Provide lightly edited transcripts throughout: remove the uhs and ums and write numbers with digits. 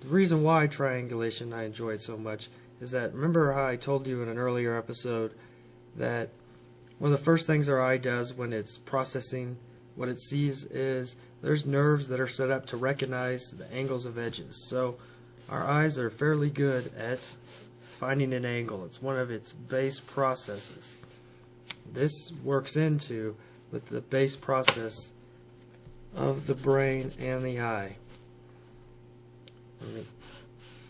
The reason why triangulation I enjoy it so much is that, remember how I told you in an earlier episode that one of the first things our eye does when it's processing what it sees is there's nerves that are set up to recognize the angles of edges. So our eyes are fairly good at finding an angle. It's one of its base processes. This works into with the base process of the brain and the eye. And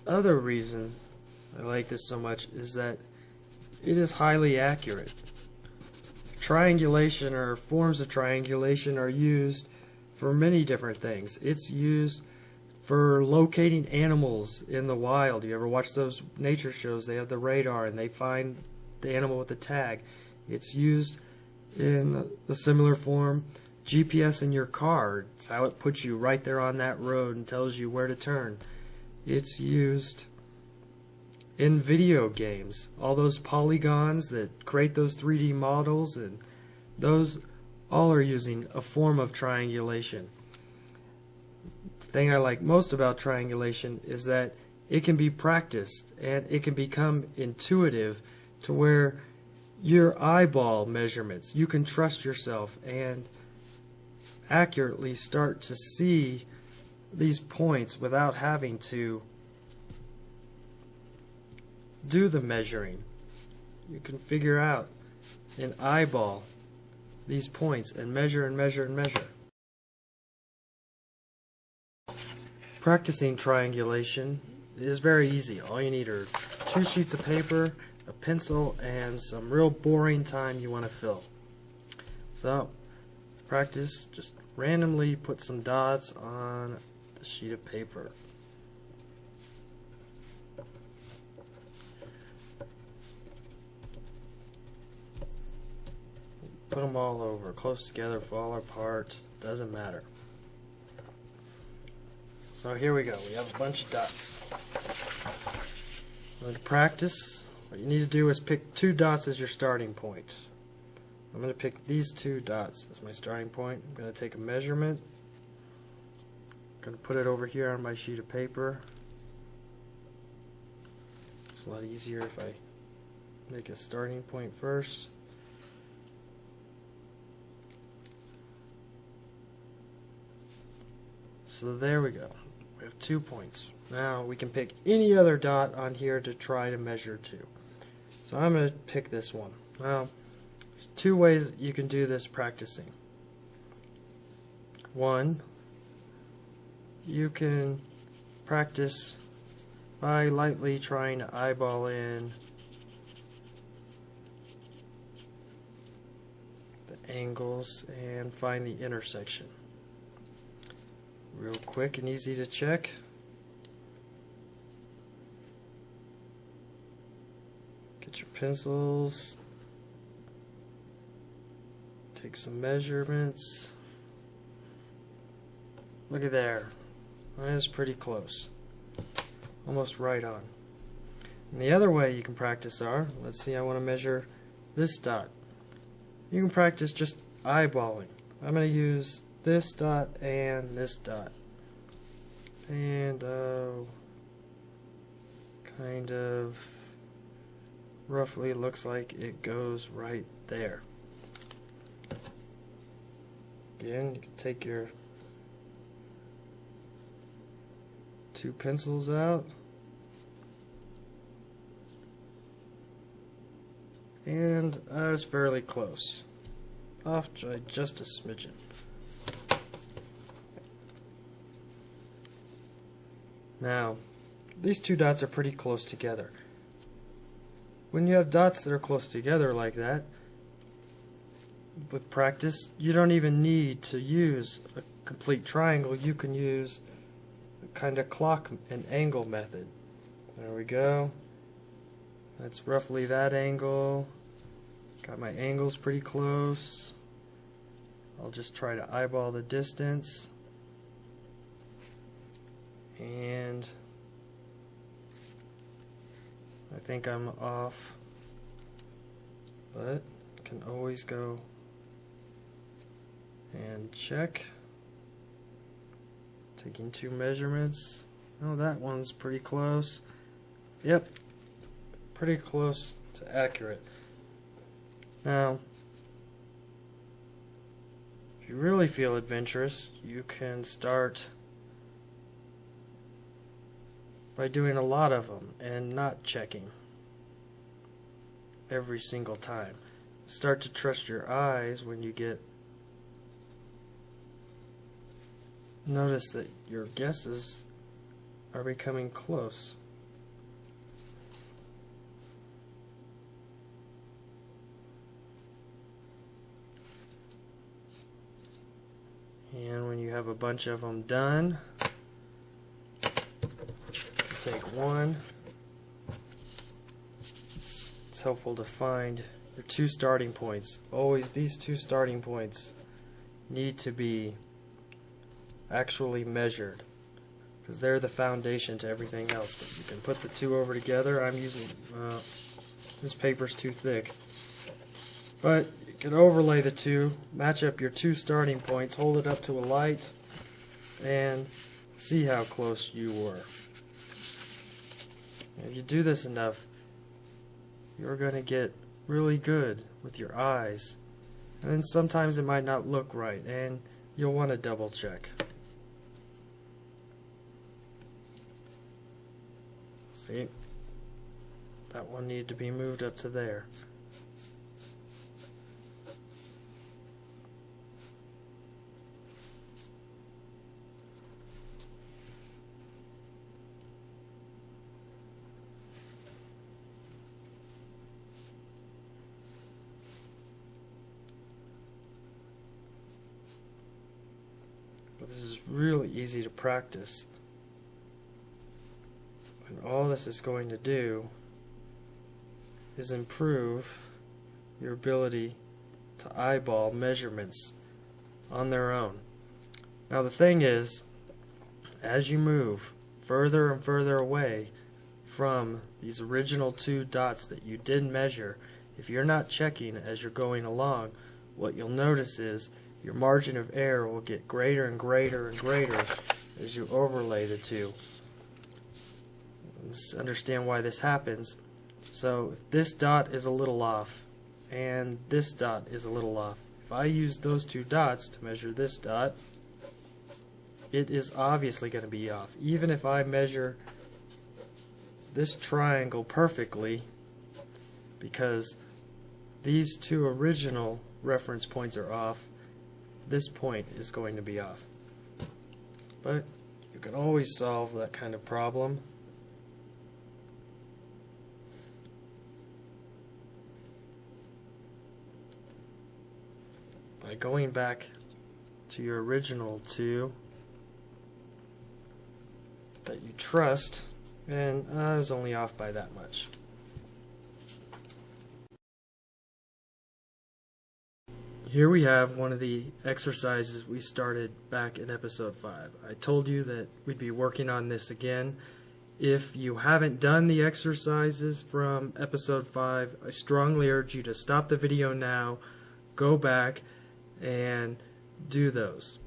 the other reason I like this so much is that it is highly accurate. Triangulation, or forms of triangulation, are used for many different things. It's used for locating animals in the wild. You ever watch those nature shows? They have the radar and they find the animal with the tag. It's used in a similar form. GPS in your car, it's how it puts you right there on that road and tells you where to turn. It's used in video games. All those polygons that create those 3D models, and those all are using a form of triangulation. The thing I like most about triangulation is that it can be practiced and it can become intuitive to where your eyeball measurements, you can trust yourself and accurately start to see these points without having to do the measuring. You can figure out and eyeball these points and measure and measure and measure. Practicing triangulation is very easy. All you need are 2 sheets of paper, a pencil, and some real boring time you want to fill. So, practice, just randomly put some dots on the sheet of paper. Put them all over, close together, fall apart, doesn't matter. So here we go, we have a bunch of dots. To practice, what you need to do is pick 2 dots as your starting point. I'm going to pick these 2 dots as my starting point. I'm going to take a measurement. I'm going to put it over here on my sheet of paper. It's a lot easier if I make a starting point first. So there we go. We have 2 points. Now we can pick any other dot on here to try to measure to. So I'm going to pick this one. Now, there's 2 ways that you can do this practicing. One, you can practice by lightly trying to eyeball in the angles and find the intersection. Real quick and easy to check. Get your pencils. Take some measurements. Look at there. That is pretty close. Almost right on. And the other way you can practice are, let's see, I want to measure this dot. You can practice just eyeballing. I'm going to use this dot and this dot. And kind of roughly looks like it goes right there. Again, you can take your 2 pencils out and I was fairly close, off by just a smidgen. Now, these 2 dots are pretty close together. When you have dots that are close together like that, with practice, you don't even need to use a complete triangle. You can use a kind of clock and angle method. There we go. That's roughly that angle. Got my angles pretty close. I'll just try to eyeball the distance. And I think I'm off, but can always go and check. Taking 2 measurements. Oh, that one's pretty close. Yep, pretty close to accurate. Now, if you really feel adventurous, you can start by doing a lot of them and not checking every single time. Start to trust your eyes when you notice that your guesses are becoming close. And when you have a bunch of them done, take one. It's helpful to find your two starting points. Always these two starting points need to be actually measured, because they're the foundation to everything else. But you can put the two over together. I'm using this paper's too thick, but you can overlay the two, match up your two starting points, hold it up to a light, and see how close you were. If you do this enough, you're going to get really good with your eyes. And then sometimes it might not look right, and you'll want to double check. See? That one needed to be moved up to there. But this is really easy to practice. And all this is going to do is improve your ability to eyeball measurements on their own. Now the thing is, as you move further and further away from these original two dots that you did measure, if you're not checking as you're going along, what you'll notice is your margin of error will get greater and greater and greater as you overlay the two. Let's understand why this happens. So if this dot is a little off and this dot is a little off, if I use those two dots to measure this dot, it is obviously going to be off. Even if I measure this triangle perfectly, because these two original reference points are off, this point is going to be off. But you can always solve that kind of problem by going back to your original two that you trust, and I was only off by that much. Here we have one of the exercises we started back in episode 5. I told you that we'd be working on this again. If you haven't done the exercises from episode 5, I strongly urge you to stop the video now, go back, and do those.